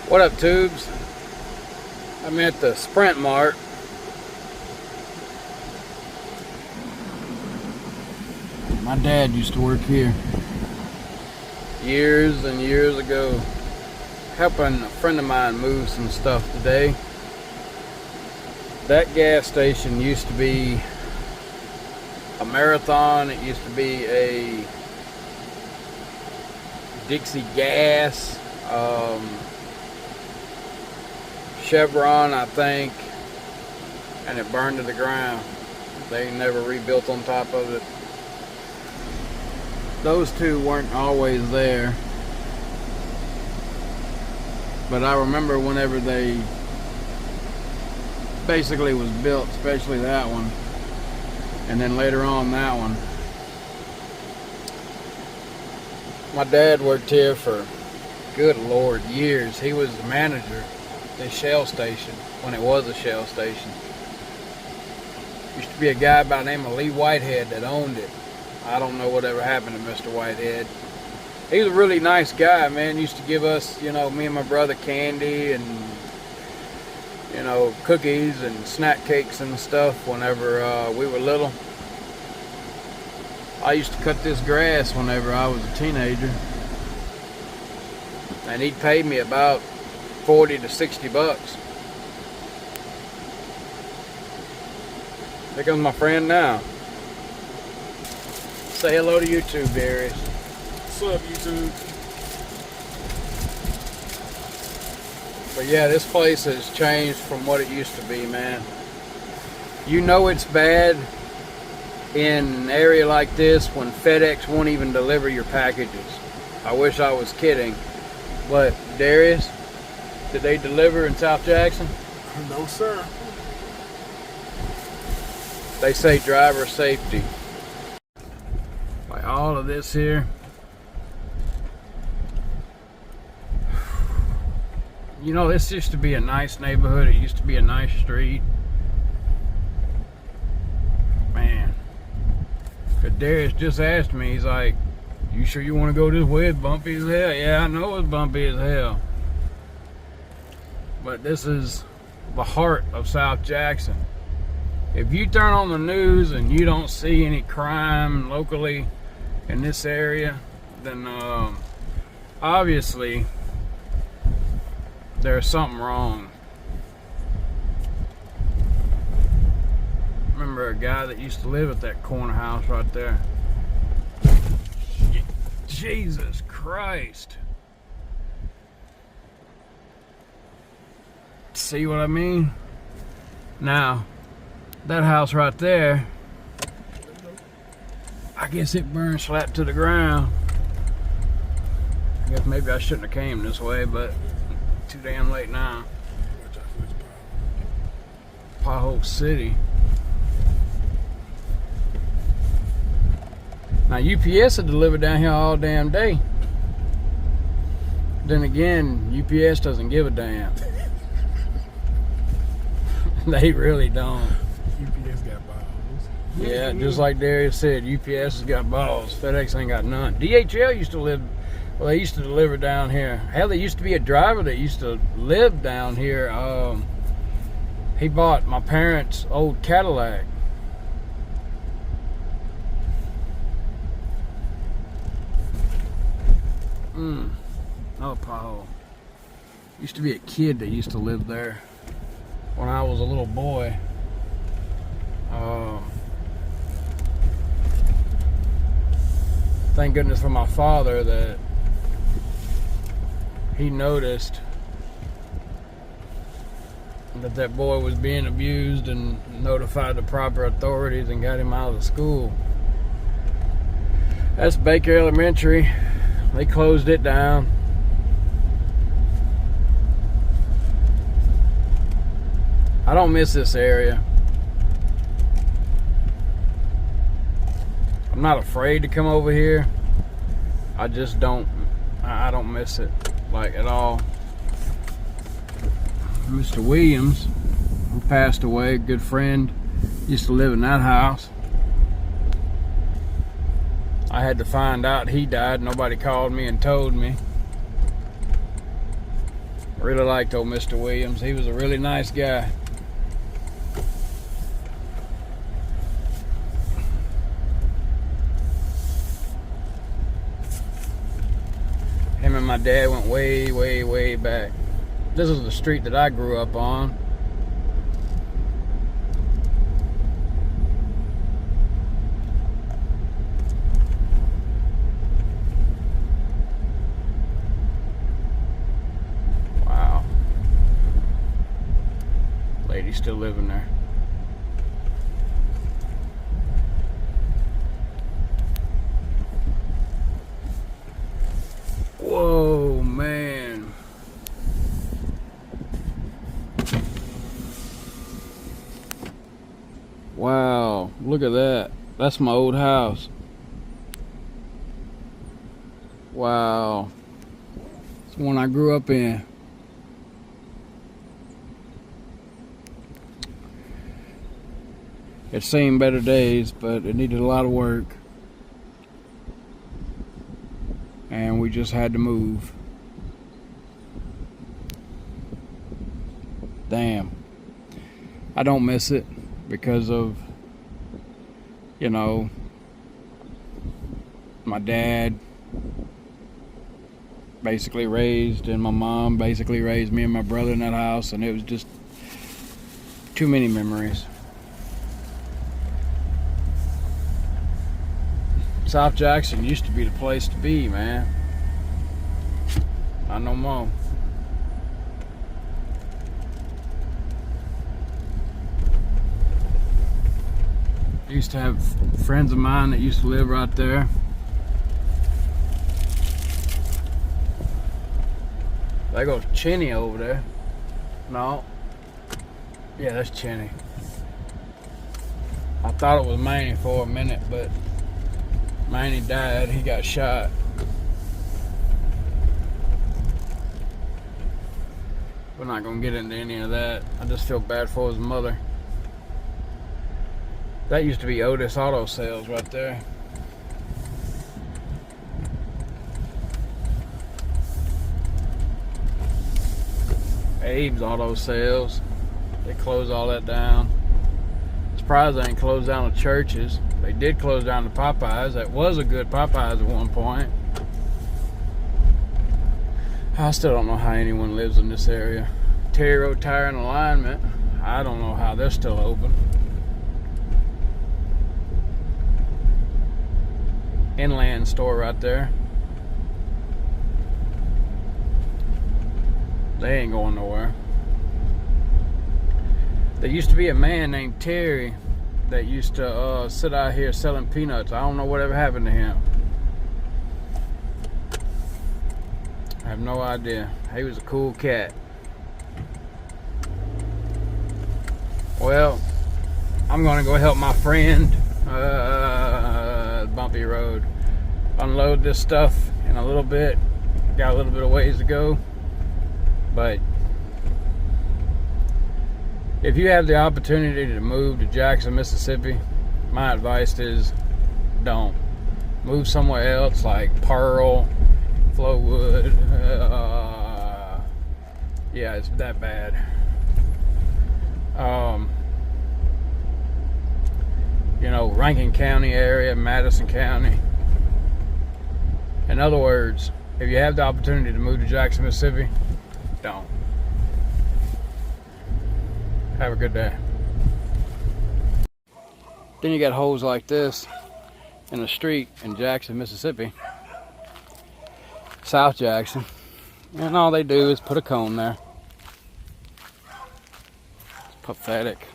What up, tubes? I'm at the Sprint Mart. My dad used to work here years and years ago, helping a friend of mine move some stuff today. That gas station used to be a Marathon. It used to be a Dixie Gas, Chevron, I think, and it burned to the ground. They never rebuilt on top of it. Those two weren't always there, but I remember whenever they basically was built, especially that one, and then later on that one. My dad worked here for, good Lord, years. He was the manager at this Shell station when it was a Shell station. Used to be a guy by the name of Lee Whitehead that owned it. I don't know whatever happened to Mr. Whitehead. He was a really nice guy, man. Used to give us, me and my brother, candy and, cookies and snack cakes and stuff whenever we were little. I used to cut this grass whenever I was a teenager, and he'd pay me about 40 to 60 bucks. Here comes my friend now. Say hello to YouTube, Darius. What's up, YouTube? But yeah, this place has changed from what it used to be, man. You know it's bad in an area like this when FedEx won't even deliver your packages. I wish I was kidding. But Darius, did they deliver in South Jackson? No, sir. They say driver safety. Like all of this here. This used to be a nice neighborhood. It used to be a nice street. Man. But Darius just asked me, he's like, you sure you want to go this way? It's bumpy as hell. Yeah, I know it's bumpy as hell. But this is the heart of South Jackson. If you turn on the news and you don't see any crime locally in this area, then obviously there's something wrong. Remember a guy that used to live at that corner house right there. Jesus Christ. See what I mean? Now, that house right there, I guess it burned slap to the ground. I guess maybe I shouldn't have came this way, but too damn late now. Pothole City. Now UPS had delivered down here all damn day. Then again, UPS doesn't give a damn. They really don't. UPS got balls. Yeah, just like Darius said, UPS has got balls. FedEx ain't got none. DHL used to live, well, they used to deliver down here. Hell, there used to be a driver that used to live down here. He bought my parents' old Cadillac. Oh, pothole. Used to be a kid that used to live there when I was a little boy. Thank goodness for my father that he noticed that boy was being abused and notified the proper authorities and got him out of the school. That's Baker Elementary. They closed it down. I don't miss this area. I'm not afraid to come over here. I just don't miss it, like, at all. Mr. Williams, who passed away, a good friend, used to live in that house. I had to find out he died. Nobody called me and told me. Really liked old Mr. Williams. He was a really nice guy. Him and my dad went way, way, way back. This is the street that I grew up on. Wow. Lady's still living there. Whoa, man. Wow, look at that. That's my old house. Wow. It's the one I grew up in. It's seen better days, but it needed a lot of work. And we just had to move. Damn. I don't miss it because of, you know, my dad basically raised, and my mom basically raised me and my brother in that house, and it was just too many memories. South Jackson used to be the place to be, man. Not no more. I used to have friends of mine that used to live right there. There goes Cheney over there. No. Yeah, that's Cheney. I thought it was Manny for a minute, but Manny died. He got shot. We're not gonna get into any of that. I just feel bad for his mother. That used to be Otis Auto Sales right there. Abe's Auto Sales. They closed all that down. Surprised they ain't closed down the churches. They did close down the Popeyes. That was a good Popeyes at one point. I still don't know how anyone lives in this area. Terry Road Tire and Alignment. I don't know how they're still open. Inland store right there. They ain't going nowhere. There used to be a man named Terry that used to sit out here selling peanuts. I don't know whatever happened to him. I have no idea. He was a cool cat. Well, I'm gonna go help my friend, bumpy road, unload this stuff in a little bit. Got a little bit of ways to go, but if you have the opportunity to move to Jackson, Mississippi, my advice is don't. Move somewhere else like Pearl, Flowood. Yeah, it's that bad. You know, Rankin County area, Madison County. In other words, if you have the opportunity to move to Jackson, Mississippi, don't. Have a good day. Then you got holes like this in the street in Jackson, Mississippi, South Jackson, and all they do is put a cone there. It's pathetic.